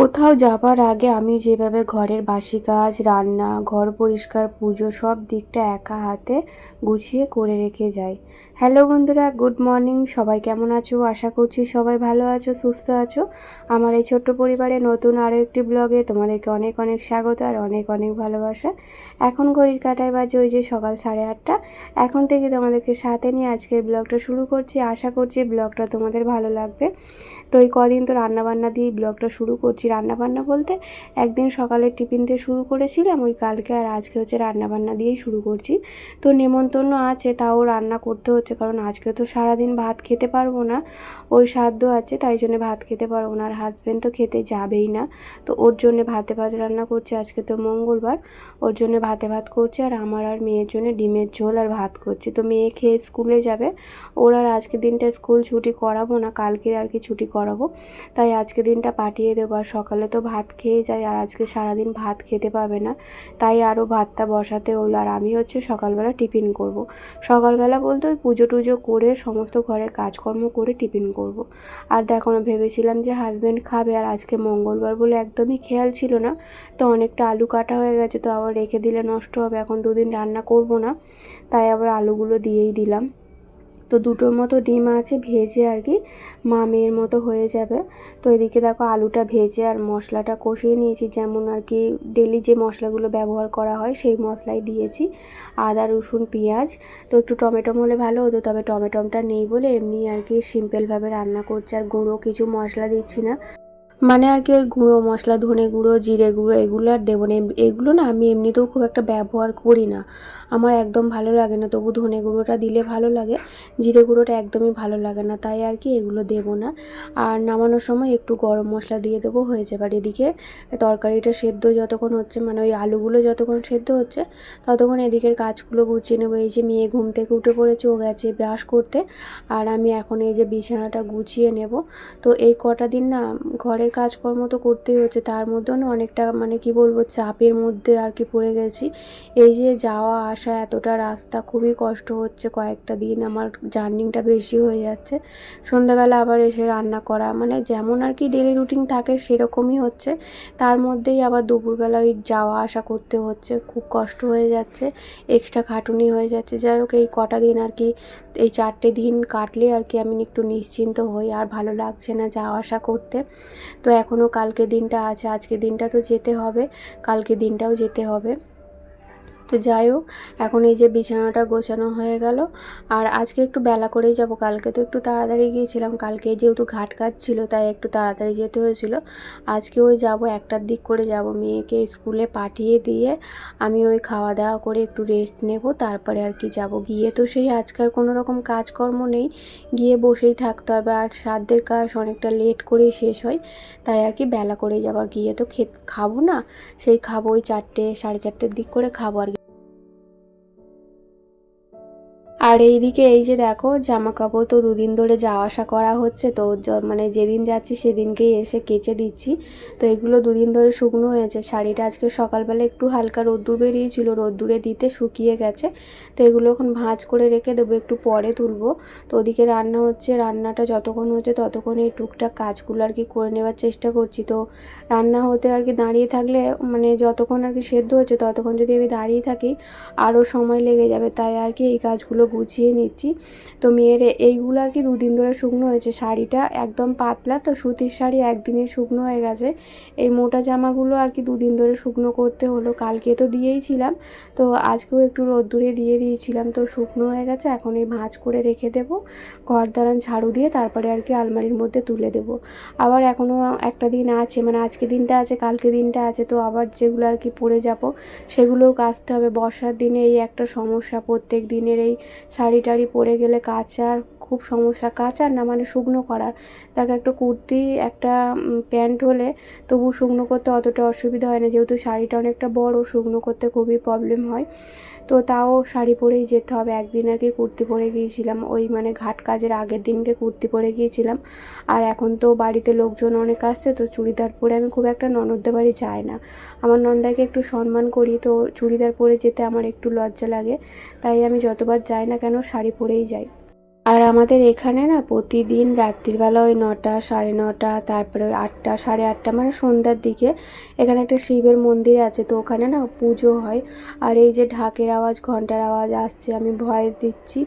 কোথাও যাবার আগে আমি যেভাবে ঘরের বাসি কাজ, রান্না, ঘর পরিষ্কার, পুজো সব দিকটা একা হাতে গুছিয়ে করে রেখে যাই। হ্যালো বন্ধুরা, গুড মর্নিং। সবাই কেমন আছো? আশা করছি সবাই ভালো আছো, সুস্থ আছো। আমার এই ছোট্ট পরিবারে নতুন আরও একটি ব্লগে তোমাদেরকে অনেক অনেক স্বাগত আর অনেক অনেক ভালোবাসা। এখন ঘড়ির কাঁটায় বাজে ওই যে সকাল 8:30। এখন থেকে তোমাদেরকে সাথে নিয়ে আজকের ব্লগটা শুরু করছি। আশা করছি ব্লগটা তোমাদের ভালো লাগবে। তো এই কদিন তো রান্নাবান্না দিয়েই ব্লগটা শুরু করছি। রান্নাবান্না বলতে একদিন সকালে টিফিন দিয়ে শুরু করেছিলাম ওই কালকে, আর আজকে হচ্ছে রান্নাবান্না দিয়েই শুরু করছি। তো নেমন্তন্ন আছে, তাও রান্না করতে হচ্ছে, কারণ আজকে তো সারাদিন ভাত খেতে পারবো না, ওই সাধ্য আছে, তাই জন্য ভাত খেতে পারবো না। আর হাজব্যান্ড তো খেতে যাবেই না, তো ওর জন্য ভাতে ভাত রান্না করছি। আজকে তো মঙ্গলবার, ওর জন্য ভাতে ভাত করছি, আর আমার আর মেয়ের জন্য ডিমের ঝোল আর ভাত করছি। তো মেয়ে খেয়ে স্কুলে যাবে, ওর আর আজকে দিনটা স্কুল ছুটি করাবো না, কালকে আর কি ছুটি করাবো, তাই আজকে দিনটা পাঠিয়ে দেবো। আর সকালে তো ভাত খেয়ে যাই, আর আজকে সারাদিন ভাত খেতে পাবে না, তাই আরও ভাতটা বসাতে হলো। আর আমি হচ্ছে সকালবেলা টিফিন করব। সকালবেলা বলতে ওই পুজো টুজো করে সমস্ত ঘরের কাজকর্ম করে টিফিন করব। আর দেখো না, ভেবেছিলাম যে হাজব্যান্ড খাবে, আর আজকে মঙ্গলবার বলে একদমই খেয়াল ছিল না, তো অনেকটা আলু কাটা হয়ে গেছে, তো আবার রেখে দিলে নষ্ট হবে, এখন দুদিন রান্না করব না, তাই আবার আলুগুলো দিয়েই দিলাম। তো দুটোর মতো ডিম আছে, ভেজে আর কি মেয়ের মতো হয়ে যাবে। তো এদিকে দেখো আলুটা ভেজে আর মশলাটা কষিয়ে নিয়েছি, যেমন আর কি ডেলি যে মশলাগুলো ব্যবহার করা হয় সেই মশলাই দিয়েছি, আদা রসুন পেঁয়াজ। তো একটু টমেটো হলে ভালো হতো, তবে টমেটোটা নেই বলে এমনি আর কি সিম্পলভাবে রান্না করছি, আর গুঁড়ো কিছু মশলা দিচ্ছি না। মানে আর কি ওই গুঁড়ো মশলা, ধনে গুঁড়ো, জিরে গুঁড়ো এগুলো আর দেবো না। এগুলো না আমি এমনিতেও খুব একটা ব্যবহার করি না, আমার একদম ভালো লাগে না। তবু ধনে গুঁড়োটা দিলে ভালো লাগে, জিরে গুঁড়োটা একদমই ভালো লাগে না, তাই আর কি এগুলো দেবো না। আর নামানোর সময় একটু গরম মশলা দিয়ে দেবো, হয়ে যাবে। আর এদিকে তরকারিটা সেদ্ধ যতক্ষণ হচ্ছে, মানে ওই আলুগুলো যতক্ষণ সেদ্ধ হচ্ছে, ততক্ষণ এদিকের কাজগুলো গুছিয়ে নেবো। এই যে মেয়ে ঘুম থেকে উঠে পড়েছে, ও গেছে ব্রাশ করতে, আর আমি এখন এই যে বিছানাটা গুছিয়ে নেব। তো এই কটা দিন না ঘরের কাজকর্ম তো করতেই হচ্ছে, তার মধ্যেও না অনেকটা মানে কি বলবো চাপের মধ্যে আর কি পড়ে গেছি। এই যে যাওয়া আসা এতটা রাস্তা, খুবই কষ্ট হচ্ছে। কয়েকটা দিন আমার জার্নিংটা বেশি হয়ে যাচ্ছে, সন্ধ্যাবেলা আবার এসে রান্না করা, মানে যেমন আর কি ডেলি রুটিন থাকে সেরকমই হচ্ছে। তার মধ্যেই আবার দুপুরবেলা ওই যাওয়া আসা করতে হচ্ছে, খুব কষ্ট হয়ে যাচ্ছে, এক্সট্রা খাটুনি হয়ে যাচ্ছে। যাই হোক, এই কটা দিন আর কি, এই 4টে দিন কাটলে আর কি আমি একটু নিশ্চিন্ত হই, আর ভালো লাগছে না যাওয়া আসা করতে। তো এখনও কালকে দিনটা আছে, আজকে দিনটা তো যেতে হবে, কালকে দিনটাও যেতে হবে। তো যাই হোক, এখন এই যে বিছানাটা গোছানো হয়ে গেল, আর আজকে একটু বেলা করেই যাব, কালকে তো একটু তাড়াতাড়ি গিয়েছিলাম, কালকে যেহেতু ঘাট কাজ ছিল তাই একটু তাড়াতাড়ি যেতে হয়েছিল। আজকে ওই যাব 1টার দিক করে যাব, মেয়েকে স্কুলে পাঠিয়ে দিয়ে আমি ওই খাওয়া দাওয়া করে একটু রেস্ট নেব, তারপরে আর কি যাব। গিয়ে তো সেই আজকাল কোনো রকম কাজকর্ম নেই, গিয়ে বসেই থাকতে হবে, আর সাধ্যের কাজ অনেকটা লেট করেই শেষ হয়, তাই আর কি বেলা করেই যাবো। গিয়ে তো খাবো না, সেই খাবো ওই 4টে 4:30 দিক করে খাবো আর কি। আর এইদিকে এই যে দেখো জামা কাপড় তো দুদিন ধরে যাওয়া আসা করা হচ্ছে, তো মানে যেদিন যাচ্ছি সেদিনকেই এসে কেচে দিচ্ছি। তো এগুলো দুদিন ধরে শুকনো হয়েছে। শাড়িটা আজকে সকালবেলা একটু হালকা রোদ্দুর বেরিয়েছিল, রোদ্দুরে দিতে শুকিয়ে গেছে। তো এগুলো এখন ভাঁজ করে রেখে দেবো, একটু পরে তুলবো। তো ওদিকে রান্না হচ্ছে, রান্নাটা যতক্ষণ হচ্ছে ততক্ষণ এই টুকটাক কাজগুলো আর কি করে নেওয়ার চেষ্টা করছি। তো রান্না হতে আর কি দাঁড়িয়ে থাকলে, মানে যতক্ষণ আর কি সেদ্ধ হচ্ছে ততক্ষণ যদি আমি দাঁড়িয়ে থাকি আরও সময় লেগে যাবে, তাই আর কি এই কাজগুলো গুছিয়ে নিচ্ছি। তো মেয়ের এইগুলো আর কি দুদিন ধরে শুকনো হয়েছে। শাড়িটা একদম পাতলা, তো সুতির শাড়ি একদিনে শুকনো হয়ে গেছে। এই মোটা জামাগুলো আর কি দুদিন ধরে শুকনো করতে হলো, কালকে তো দিয়েইছিলাম, তো আজকেও একটু রোদ্দুরে দিয়ে দিয়েছিলাম, তো শুকনো হয়ে গেছে। এখন এই ভাঁজ করে রেখে দেবো, ঘর দালান ঝাড়ু দিয়ে তারপরে আর কি আলমারির মধ্যে তুলে দেবো। আবার এখনও একটা দিন আছে, মানে আজকে দিনটা আছে, কালকে দিনটা আছে, তো আবার যেগুলো আর কি পরে যাব সেগুলোও কাচতে হবে। বর্ষার দিনে এই একটা সমস্যা, প্রত্যেক দিনের এই শাড়ি টাড়ি পরে গেলে কাচার খুব সমস্যা, কাচার না মানে শুকনো করার। তাকে একটা কুর্তি একটা প্যান্ট হলে তবু শুকনো করতে অতটা অসুবিধা হয় না, যেহেতু শাড়িটা অনেকটা বড়, শুকনো করতে খুবই প্রবলেম হয়। তো তাও শাড়ি পরেই যেতে হবে। একদিন আর কি কুর্তি পরে গিয়েছিলাম, ওই মানে ঘাট কাজের আগের দিনকে কুর্তি পরে গিয়েছিলাম। আর এখন তো বাড়িতে লোকজন অনেক আসছে, তো চুড়িদার পরে আমি খুব একটা ননদদের বাড়ি যাই না, আমার নন্দাকে একটু সম্মান করি, তো চুড়িদার পরে যেতে আমার একটু লজ্জা লাগে, তাই আমি যতবার যাই না কেন শাড়ি পরেই যাই। আর আমাদের এখানে না প্রতিদিন রাত্রিবেলা ওই 9টা 9:30 তারপরে ওই 8টা 8:30 মানে সন্ধ্যার দিকে এখানে একটা শিবের মন্দির আছে, তো ওখানে না পুজো হয়। আর এই যে ঢাকের আওয়াজ ঘন্টার আওয়াজ আসছে, আমি ভয়েস দিচ্ছি।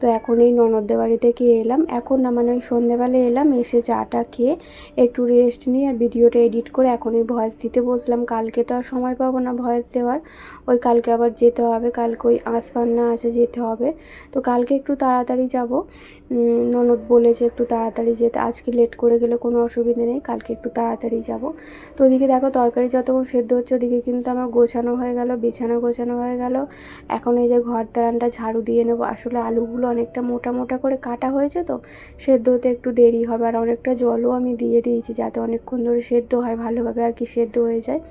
তো এখন এই ননদদের বাড়ি থেকে এলাম, এখন না মানে ওই সন্ধ্যেবেলা এলাম, এসে চাটা খেয়ে একটু রেস্ট নিয়ে আর ভিডিওটা এডিট করে এখন ওই ভয়েস দিতে বসলাম। কালকে তো আর সময় পাবো না ভয়েস দেওয়ার, ওই কালকে আবার যেতে হবে, কালকে ওই আশপান্না আছে যেতে হবে। তো কালকে একটু তাড়াতাড়ি যাব, ননদ বলেছে একটু তাড়াতাড়ি যেতে, আজকে লেট করে গেলে কোনো অসুবিধে নেই, কালকে একটু তাড়াতাড়ি যাব। তো ওদিকে দেখো তরকারি যতক্ষণ সেদ্ধ হচ্ছে ওদিকে কিন্তু আমার গোছানো হয়ে গেল, বিছানা গোছানো হয়ে গেল। এখন এই যে ঘর দালানটা ঝাড়ু দিয়ে নেবো, আসলে আলুগুলো অনেকটা মোটা মোটা করে কাটা হয়েছে, তো সেদ্ধ হতে একটু দেরি হবে। আর অনেকটা জলও আমি দিয়ে দিয়েছি যাতে অনেকক্ষণ ধরে সেদ্ধ হয়, ভালোভাবে আর কি সেদ্ধ হয়ে যায়।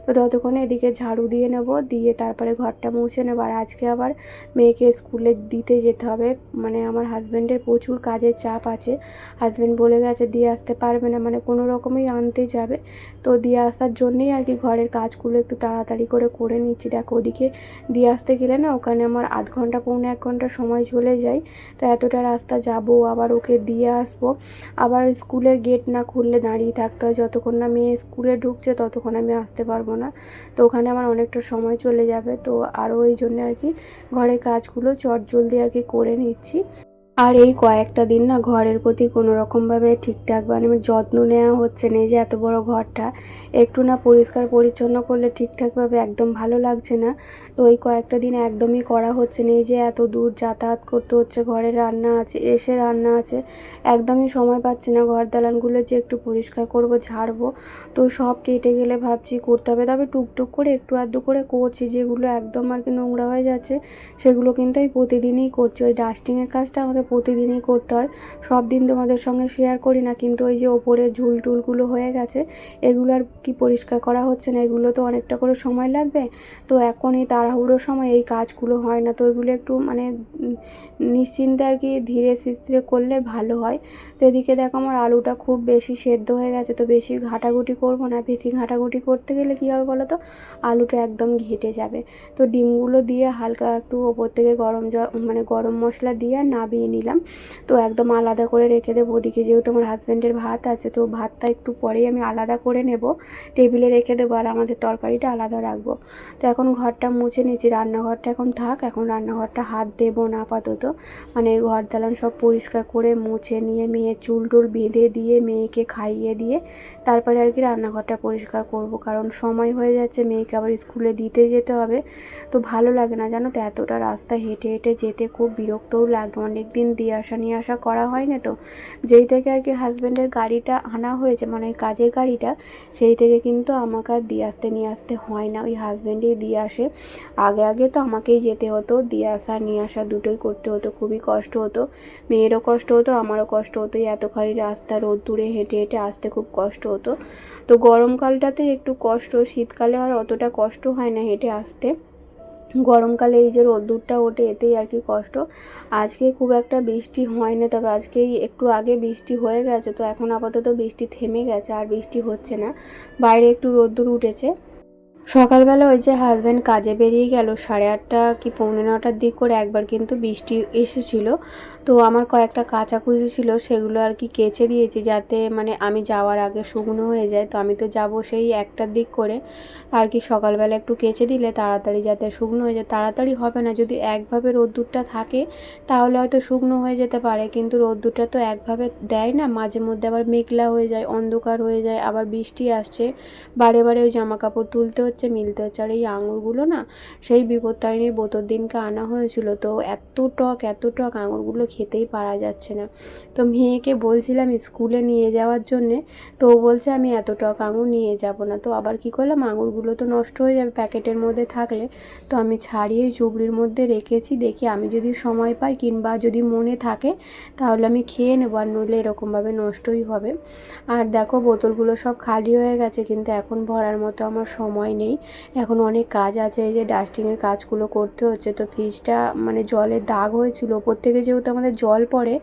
তো ততক্ষণে এদিকে ঝাড়ু দিয়ে নেব, দিয়ে তারপরে ঘরটা মুছে নেব। আর আজকে আবার মেয়েকে স্কুলে দিতে যেতে হবে, মানে আমার হাজব্যান্ডের প্রচুর কাজের চাপ আছে। হাজব্যান্ড বলে গেছে দিয়ে আসতে পারবে না, মানে কোনো রকমই আনতে যাবে। তো দিয়ে আসার জন্যেই আর কি ঘরের কাজগুলো একটু তাড়াতাড়ি করে নিচ্ছি। দেখো ওদিকে দিয়ে আসতে গেলে না ওখানে আমার আধ ঘন্টা পৌনে 1 ঘন্টা সময় চলে যায়। তো এতটা রাস্তা যাব, আবার ওকে দিয়ে আসবো, আবার স্কুলের গেট না খুললে দাঁড়িয়ে থাকতে হয়, যতক্ষণ না মেয়ে স্কুলে ঢুকছে ততক্ষণ আমি আসতে পারবো না। তো ওখানে আমার অনেকটা সময় চলে যাবে, তো আরও এই জন্য আর কি ঘরের কাজগুলো চটজলদি আর কি করে নিচ্ছি। আর এই কয়েকটা দিন না ঘরের প্রতি কোনো রকমভাবে ঠিকঠাক মানে যত্ন নেওয়া হচ্ছে না। এই যে এত বড় ঘরটা একটু না পরিষ্কার পরিচ্ছন্ন করলে ঠিকঠাকভাবে একদম ভালো লাগছে না। তো ওই কয়েকটা দিন একদমই করা হচ্ছে না। এই যে এত দূর যাতায়াত করতে হচ্ছে, ঘরে রান্না আছে, এসে রান্না আছে, একদমই সময় পাচ্ছি না। ঘর দালানগুলো যে একটু পরিষ্কার করব, ঝাড়বো, তো সব কেটে গেলে ভাবছি করতে হবে। তবে টুকটুক করে একটু আধটু করে করছি, যেগুলো একদম আর কি নোংরা হয়ে যাচ্ছে সেগুলো কিন্তু আমি প্রতিদিনই করছি। ওই ডাস্টিংয়ের কাজটা আমাকে প্রতিদিনই করতে হয়, সব দিন তোমাদের সঙ্গে শেয়ার করি না, কিন্তু ওই যে ওপরে ঝুল টুলগুলো হয়ে গেছে এগুলো আর কি পরিষ্কার করা হচ্ছে না, এগুলো তো অনেকটা করে সময় লাগবে। তো এখন এই তাড়াহুড়োর সময় এই কাজগুলো হয় না, তো এগুলো একটু মানে নিশ্চিন্তে আর কি ধীরে সুস্থিরে করলে ভালো হয়। তো এদিকে দেখো আমার আলুটা খুব বেশি সেদ্ধ হয়ে গেছে, তো বেশি ঘাটাঘুটি করব না, বেশি ঘাটাঘুটি করতে গেলে কী হবে বলো তো, আলুটা একদম ঘেটে যাবে। তো ডিমগুলো দিয়ে হালকা একটু ওপর থেকে গরম জল মানে গরম মশলা দিয়ে নামিয়ে নিলাম। তো একদম আলাদা করে রেখে দেবো। ওদিকে যেহেতু আমার হাজব্যান্ডের ভাত আছে, তো ভাতটা একটু পরেই আমি আলাদা করে নেব, টেবিলে রেখে দেবো, আর আমাদের তরকারিটা আলাদা রাখবো। তো এখন ঘরটা মুছে নিচ্ছি, রান্নাঘরটা এখন থাক, এখন রান্নাঘরটা হাত দেবো না আপাতত। মানে ঘর দালান সব পরিষ্কার করে মুছে নিয়ে মেয়ের চুল টুল বেঁধে দিয়ে মেয়েকে খাইয়ে দিয়ে তারপরে আর কি রান্নাঘরটা পরিষ্কার করব, কারণ সময় হয়ে যাচ্ছে, মেয়েকে আবার স্কুলে দিতে যেতে হবে। তো ভালো লাগে না জানো তো, এতটা রাস্তা হেঁটে হেঁটে যেতে খুব বিরক্তও লাগে, অনেক দিন দিয়ে আসা নিয়ে আসা করা হয় না। তো যেই থেকে আর কি হাজব্যান্ডের গাড়িটা আনা হয়েছে, মানে ওই কাজের গাড়িটা, সেই থেকে কিন্তু আমাকে আর দিয়ে আসতে নিয়ে আসতে হয় না, ওই হাজব্যান্ডই দিয়ে আসে। আগে আগে তো আমাকেই যেতে হতো, দিয়ে আসা নিয়ে আসা দুটোই করতে হতো, খুবই কষ্ট হতো, মেয়েরও কষ্ট হতো আমারও কষ্ট হতো, এতখানি রাস্তা রোদ্দুরে হেঁটে হেঁটে আসতে খুব কষ্ট হতো। তো গরমকালটাতে একটু কষ্ট, শীতকালে আর অতটা কষ্ট হয় না হেঁটে আসতে। গরমকালে এই যে রোদ্দুরটা ওঠে এতেই আর কি কষ্ট। আজকে খুব একটা বৃষ্টি হয় না, তবে আজকেই একটু আগে বৃষ্টি হয়ে গেছে, তো এখন আপাতত বৃষ্টি থেমে গেছে, আর বৃষ্টি হচ্ছে না, বাইরে একটু রোদ্দুর উঠেছে। সকালবেলা ওই যে হাজব্যান্ড কাজে বেরিয়ে গেল 8:30 কি পৌনে 9টার দিক করে, একবার কিন্তু বৃষ্টি এসেছিল। তো আমার কয়েকটা কাচাকুচি ছিল, সেগুলো আর কি কেচে দিয়েছি যাতে মানে আমি যাওয়ার আগে শুকনো হয়ে যায়। তো আমি তো যাব সেই 1টার দিক করে, আর কি সকালবেলা একটু কেচে দিলে তাড়াতাড়ি যাতে শুকনো হয়ে যায়। তাড়াতাড়ি হবে না, যদি একভাবে রোদ্দুরটা থাকে তাহলে হয়তো শুকনো হয়ে যেতে পারে, কিন্তু রোদ্দুরটা তো একভাবে দেয় না, মাঝে মধ্যে আবার মেঘলা হয়ে যায়, অন্ধকার হয়ে যায়, আবার বৃষ্টি আসছে, বারে বারে ওই জামা কাপড় তুলতে হচ্ছে, মিলতে হচ্ছে। আর এই আঙুরগুলো না সেই বিপত্তারিণীর বোতল দিনকে আনা হয়েছিল, তো এত টক আঙুরগুলো খেতেই পারা যাচ্ছে না। তো মেয়েকে বলছিলাম স্কুলে নিয়ে যাওয়ার জন্যে, তো ও বলছে আমি এত টক আঙুর নিয়ে যাব না। তো আবার কি করলাম, আঙুরগুলো তো নষ্ট হয়ে যাবে প্যাকেটের মধ্যে থাকলে, তো আমি ছাড়িয়ে চুবড়ির মধ্যে রেখেছি, দেখি আমি যদি সময় পাই কিংবা যদি মনে থাকে তাহলে আমি খেয়ে নেবো, আর নইলে এরকমভাবে নষ্টই হবে। আর দেখো বোতলগুলো সব খালি হয়ে গেছে, কিন্তু এখন ভরার মতো আমার সময় নেই। নেই, এখন অনেক কাজ আছে, এই যে ডাস্টিংয়ের কাজগুলো করতে হচ্ছে। তো ফ্রিজটা মানে জলের দাগ হয়েছিল ওপর থেকে, যেহেতু আমাদের জল পড়ে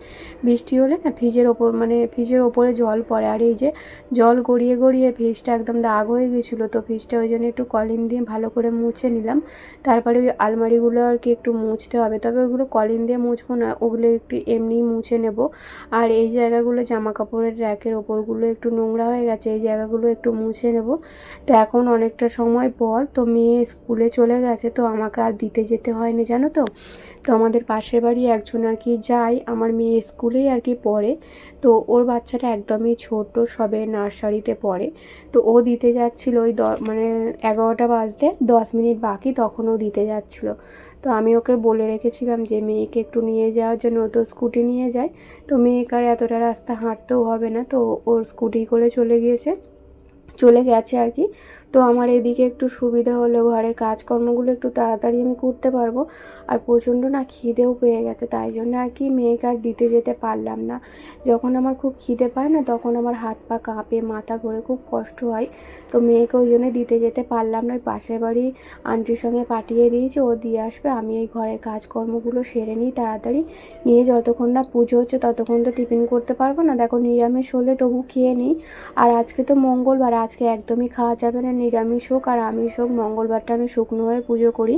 বৃষ্টি হলে না, ফ্রিজের ওপর মানে ফ্রিজের ওপরে জল পড়ে, আর এই যে জল গড়িয়ে গড়িয়ে ফ্রিজটা একদম দাগ হয়ে গেছিলো। তো ফ্রিজটা ওই জন্য একটু কলিন দিয়ে ভালো করে মুছে নিলাম। তারপরে ওই আলমারিগুলো আর কি একটু মুছতে হবে, তবে ওগুলো কলিন দিয়ে মুছবো না, ওগুলো একটু এমনিই মুছে নেব। আর এই জায়গাগুলো জামা কাপড়ের র্যাকের ওপরগুলো একটু নোংরা হয়ে গেছে, এই জায়গাগুলো একটু মুছে নেব। তো এখন অনেকটা সময় পর তো মেয়ে স্কুলে চলে গেছে, তো আমাকে আর দিতে যেতে হয়নি জানো তো। তো আমাদের পাশের বাড়ি একজন আর কি যায়, আমার মেয়ে স্কুলেই আর কি পড়ে। তো ওর বাচ্চাটা একদমই ছোট, সবে নার্সারিতে পড়ে। তো ও দিতে যাচ্ছিলো ওই মানে 11টা বাজতে 10 মিনিট বাকি, তখন ও দিতে যাচ্ছিলো। তো আমি ওকে বলে রেখেছিলাম যে মেয়েকে একটু নিয়ে যাওয়ার জন্য, ও তো স্কুটি নিয়ে যায়। তো মেয়েকে আর এতটা রাস্তা হাঁটতেও হবে না, তো ওর স্কুটি করে চলে গেছে আর কি। তো আমার এদিকে একটু সুবিধা হলো, ঘরের কাজকর্মগুলো একটু তাড়াতাড়ি আমি করতে পারবো। আর প্রচণ্ড না খিদেও পেয়ে গেছে, তাই জন্য আর কি মেয়েকে আর দিতে যেতে পারলাম না। যখন আমার খুব খিদে পায় না, তখন আমার হাত পা কাঁপে, মাথা ঘোরে, খুব কষ্ট হয়। তো মেয়েকে ওই জন্য দিতে যেতে পারলাম না। ওই পাশের বাড়ি আন্টির সঙ্গে পাঠিয়ে দিয়েছি, ও দিয়ে আসবে। আমি এই ঘরের কাজকর্মগুলো সেরে নিই তাড়াতাড়ি, নিয়ে যতক্ষণ না পুজো হচ্ছে ততক্ষণ তো টিফিন করতে পারবো না। দেখো নিরামিষ হলে তবু খেয়ে নিই, আর আজকে তো মঙ্গলবার, আজকে একদমই খাওয়া যাবে না, নিরামিষ হোক আর আমিষ হোক। মঙ্গলবারটা আমি শুকনো হয়ে পুজো করি,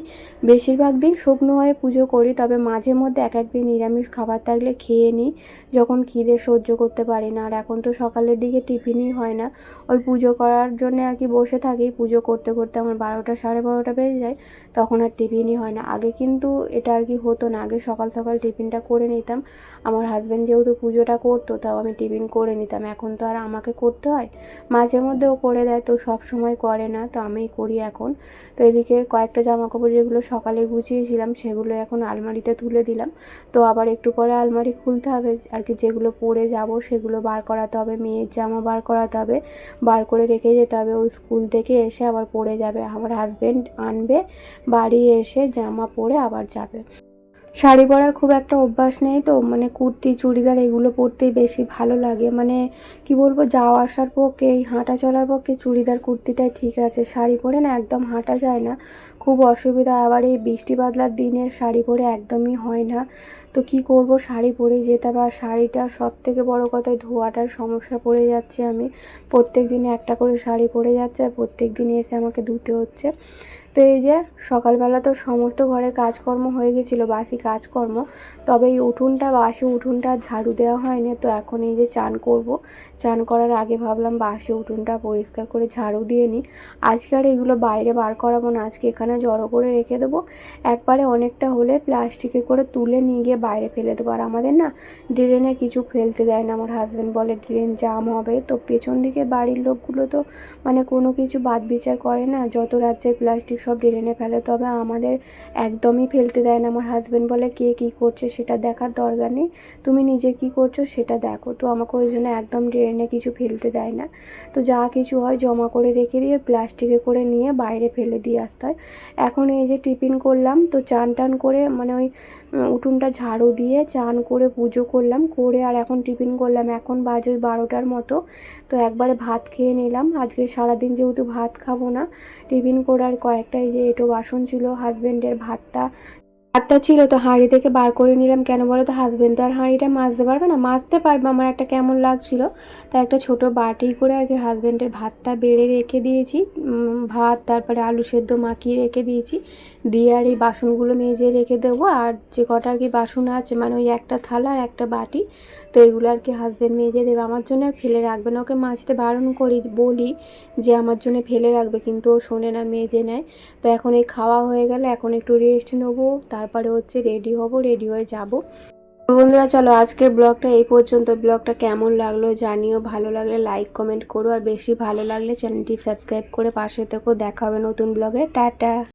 বেশিরভাগ দিন শুকনো হয়ে পুজো করি, তবে মাঝে মধ্যে এক একদিন নিরামিষ খাবার থাকলে খেয়ে নিই, যখন খিদে সহ্য করতে পারি না। আর এখন তো সকালের দিকে টিফিনই হয় না, ওই পুজো করার জন্য আর কি বসে থাকি, পুজো করতে করতে আমার 12টা 12:30 বেজে যায়, তখন আর টিফিনই হয় না। আগে কিন্তু এটা আর কি হতো না, আগে সকাল সকাল টিফিনটা করে নিতাম। আমার হাজব্যান্ড যেহেতু পুজোটা করতো, তাও আমি টিফিন করে নিতাম। এখন তো আর আমাকে করতে হয়, মাঝে মধ্যে ও করে দেয়, তো সব সময় করে না, তো আমিই করি এখন। তো এদিকে কয়েকটা জামা কাপড় যেগুলো সকালে গুছিয়েছিলাম সেগুলো এখন আলমারিতে তুলে দিলাম। তো আবার একটু পরে আলমারি খুলতে হবে আর কি, যেগুলো পরে যাব সেগুলো বার করাতে হবে, মেয়ের জামা বার করাতে হবে, বার করে রেখে যেতে হবে। ওই স্কুল থেকে এসে আবার পরে যাবে, আমার হাজব্যান্ড আনবে, বাড়ি এসে জামা পরে আবার যাবে। শাড়ি পরার খুব একটা অভ্যাস নেই, তো মানে কুর্তি চুড়িদার এগুলো পরতেই বেশি ভালো লাগে। মানে কি বলবো, যাওয়া আসার পক্ষে, এই হাঁটা চলার পক্ষে চুড়িদার কুর্তিটাই ঠিক আছে, শাড়ি পরে না একদম হাঁটা যায় না, খুব অসুবিধা। আবার এই বৃষ্টি বাদলার দিনে শাড়ি পরে একদমই হয় না। তো কি করব, শাড়ি পরেই যেতে হবে। আর শাড়িটা সব থেকে বড় কথা, ধোয়াটার সমস্যা পড়ে যাচ্ছে আমি, প্রত্যেক দিনে একটা করে শাড়ি পরে যাচ্ছে, আর প্রত্যেক দিনে এসে আমাকে ধুতে হচ্ছে। তো এই যে সকালবেলা তো সমস্ত ঘরের কাজকর্ম হয়ে গেছিলো, বাসি কাজকর্ম, তবে এই বাসি উঠোনটা ঝাড়ু দেওয়া হয়নি। তো এখন এই যে চান করব, চান করার আগে ভাবলাম বাসি উঠোনটা পরিষ্কার করে ঝাড়ু দিয়ে নিই। আজকে আর এগুলো বাইরে বার করাবো না, আজকে এখানে জড়ো করে রেখে দেবো, একবারে অনেকটা হলে প্লাস্টিকে করে তুলে নিয়ে গিয়ে বাইরে ফেলে দেবো। আর আমাদের না ড্রেনে কিছু ফেলতে দেয় না, আমার হাজব্যান্ড বলে ড্রেন জাম হবে। তো পেছন দিকে বাড়ির লোকগুলো তো মানে কোনো কিছু বাদ বিচার করে না, যত রাজ্যের প্লাস্টিক সব ড্রেনে ফেলে, তবে আমাদের একদমই ফেলতে দেয় না। আমার হাজব্যান্ড বলে কে কী করছে সেটা দেখার দরকার নেই, তুমি নিজে কী করছো সেটা দেখো। তো আমাকে ওই জন্য একদম ড্রেনে কিছু ফেলতে দেয় না। তো যা কিছু হয় জমা করে রেখে দিয়ে প্লাস্টিকে করে নিয়ে বাইরে ফেলে দিয়ে আসতে হয়। এখন এই যে টিফিন করলাম, তো চান টান করে মানে ওই উঠোনটা ঝাড়ু দিয়ে চান করে পুজো করলাম, করে আর এখন টিফিন করলাম। এখন বাজে ওই 12টার মতো। তো একবারে ভাত খেয়ে নিলাম, আজকে সারাদিন যেহেতু ভাত খাবো না, টিফিন করার কয়েকটা এই যে এঁটো বাসন ছিল, হাজব্যান্ডের ভাতটা ছিল, তো হাঁড়ি থেকে বার করে নিলাম। কেন বলো তো, হাজব্যান্ড তো আর হাঁড়িটা মাজতে পারবে না, মাজতে পারবে, আমার একটা কেমন লাগছিল, তাই একটা ছোট বাটি করে আর কি হাজব্যান্ডের ভাতটা বেড়ে রেখে দিয়েছি। ভাত তারপরে আলু সেদ্ধ মাখিয়ে রেখে দিয়েছি, দিয়ে আর এই বাসনগুলো মেজে রেখে দেবো। আর যে কটা আর কি বাসন আছে, মানে ওই একটা থালা আর একটা বাটি, তো এগুলো আর কি হাজব্যান্ড মেজে দেবে, আমার জন্য আর ফেলে রাখবে না। ওকে মাজতে বারণ করি, বলি যে আমার জন্য ফেলে রাখবে, কিন্তু ও শোনে না, মেজে নেয়। তো এখন এই খাওয়া হয়ে গেলে এখন একটু রেস্ট নেবো, তারপরে হচ্ছে রেডি হব, রেডি হয়ে যাব। তো বন্ধুরা চলো আজকের ব্লগটা এই পর্যন্ত। ব্লগটা কেমন লাগলো জানিও, ভালো লাগলে লাইক কমেন্ট করো, আর বেশি ভালো লাগলে চ্যানেলটি সাবস্ক্রাইব করে পাশে থেকো। দেখা হবে নতুন ব্লগে, টাটা।